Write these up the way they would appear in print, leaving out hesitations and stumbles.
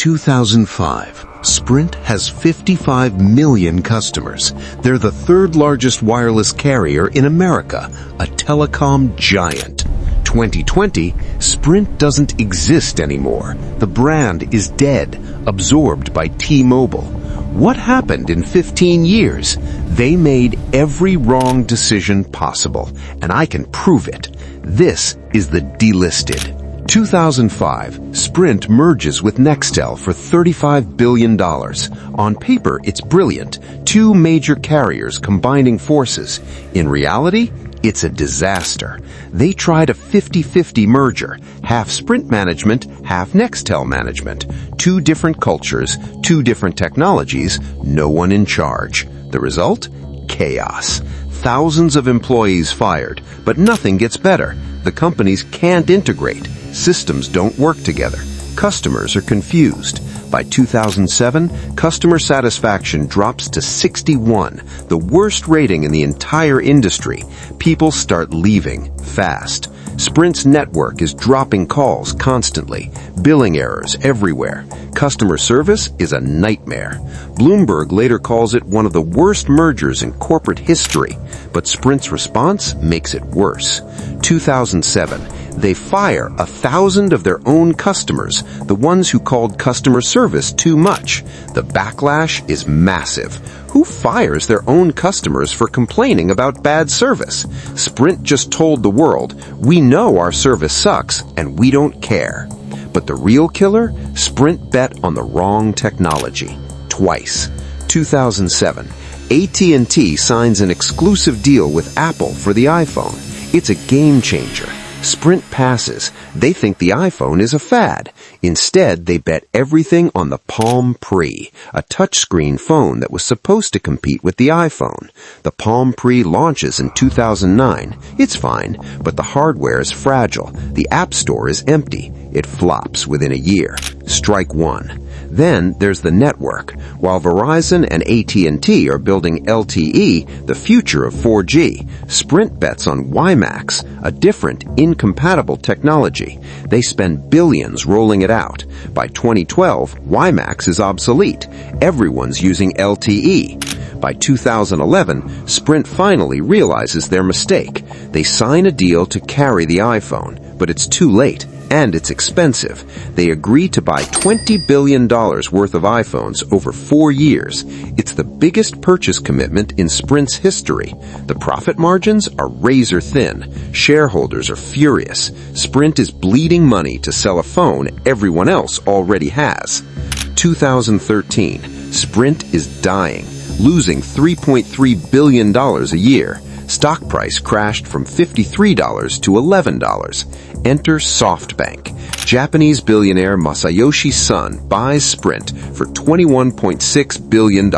2005, Sprint has 55 million customers. They're the third largest wireless carrier in America, a telecom giant. 2020, Sprint doesn't exist anymore. The brand is dead, absorbed by T-Mobile. What happened in 15 years? They made every wrong decision possible, and I can prove it. This is the Delisted. 2005, Sprint merges with Nextel for $35 billion. On paper, it's brilliant. Two major carriers combining forces. In reality, it's a disaster. They tried a 50-50 merger, half Sprint management, half Nextel management. Two different cultures, two different technologies, no one in charge. The result? Chaos. Thousands of employees fired, but nothing gets better. The companies can't integrate. Systems don't work together. Customers are confused. By 2007, customer satisfaction drops to 61, the worst rating in the entire industry. People start leaving fast. Sprint's network is dropping calls constantly, billing errors everywhere. Customer service is a nightmare. Bloomberg later calls it one of the worst mergers in corporate history, but Sprint's response makes it worse. 2007, they fire 1,000 of their own customers, the ones who called customer service too much. The backlash is massive. Who fires their own customers for complaining about bad service? Sprint just told the world, we know our service sucks and we don't care. But the real killer? Sprint bet on the wrong technology. Twice. 2007, AT&T signs an exclusive deal with Apple for the iPhone. It's a game changer. Sprint passes. They think the iPhone is a fad. Instead, they bet everything on the Palm Pre, a touchscreen phone that was supposed to compete with the iPhone. The Palm Pre launches in 2009. It's fine, but the hardware is fragile. The App Store is empty. It flops within a year. Strike one. Then there's the network. While Verizon and AT&T are building LTE, the future of 4G, Sprint bets on WiMAX, a different, incompatible technology. They spend billions rolling it out. By 2012, WiMAX is obsolete. Everyone's using LTE. By 2011, Sprint finally realizes their mistake. They sign a deal to carry the iPhone, but it's too late. And it's expensive. They agree to buy $20 billion worth of iPhones over 4 years. It's the biggest purchase commitment in Sprint's history. The profit margins are razor thin. Shareholders are furious. Sprint is bleeding money to sell a phone everyone else already has. 2013, Sprint is dying, losing $3.3 billion a year. Stock price crashed from $53 to $11. Enter SoftBank. Japanese billionaire Masayoshi Son buys Sprint for $21.6 billion.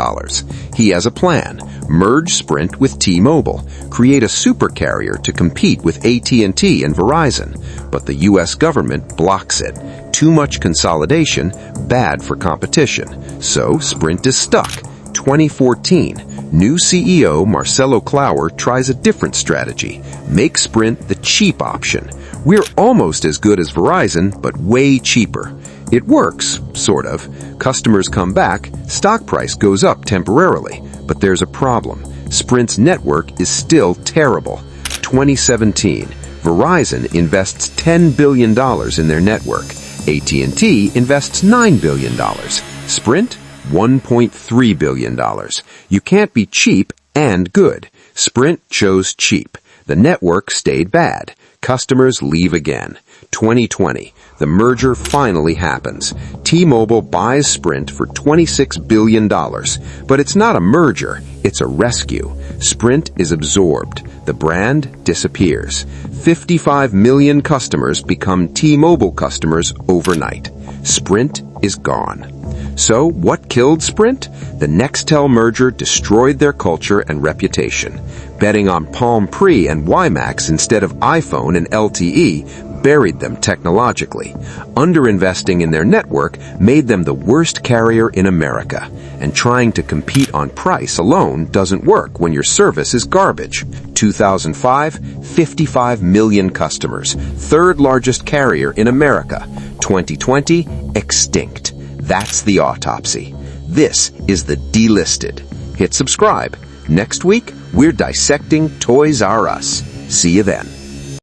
He has a plan. Merge Sprint with T-Mobile. Create a super carrier to compete with AT&T and Verizon. But the U.S. government blocks it. Too much consolidation, bad for competition. So Sprint is stuck. 2014. New CEO Marcelo Clauer tries a different strategy. Make Sprint the cheap option. We're almost as good as Verizon, but way cheaper. It works, sort of. Customers come back, stock price goes up temporarily. But there's a problem. Sprint's network is still terrible. 2017. Verizon invests $10 billion in their network. AT&T invests $9 billion. Sprint? $1.3 billion. You can't be cheap and good. Sprint chose cheap. The network stayed bad. Customers leave again. 2020. The merger finally happens. T-Mobile buys Sprint for $26 billion. But it's not a merger. It's a rescue. Sprint is absorbed. The brand disappears. 55 million customers become T-Mobile customers overnight. Sprint is gone. So, what killed Sprint? The Nextel merger destroyed their culture and reputation. Betting on Palm Pre and WiMAX instead of iPhone and LTE buried them technologically. Underinvesting in their network made them the worst carrier in America. And trying to compete on price alone doesn't work when your service is garbage. 2005, 55 million customers. Third largest carrier in America. 2020, extinct. That's the autopsy. This is the Delisted. Hit subscribe. Next week, we're dissecting Toys R Us. See you then.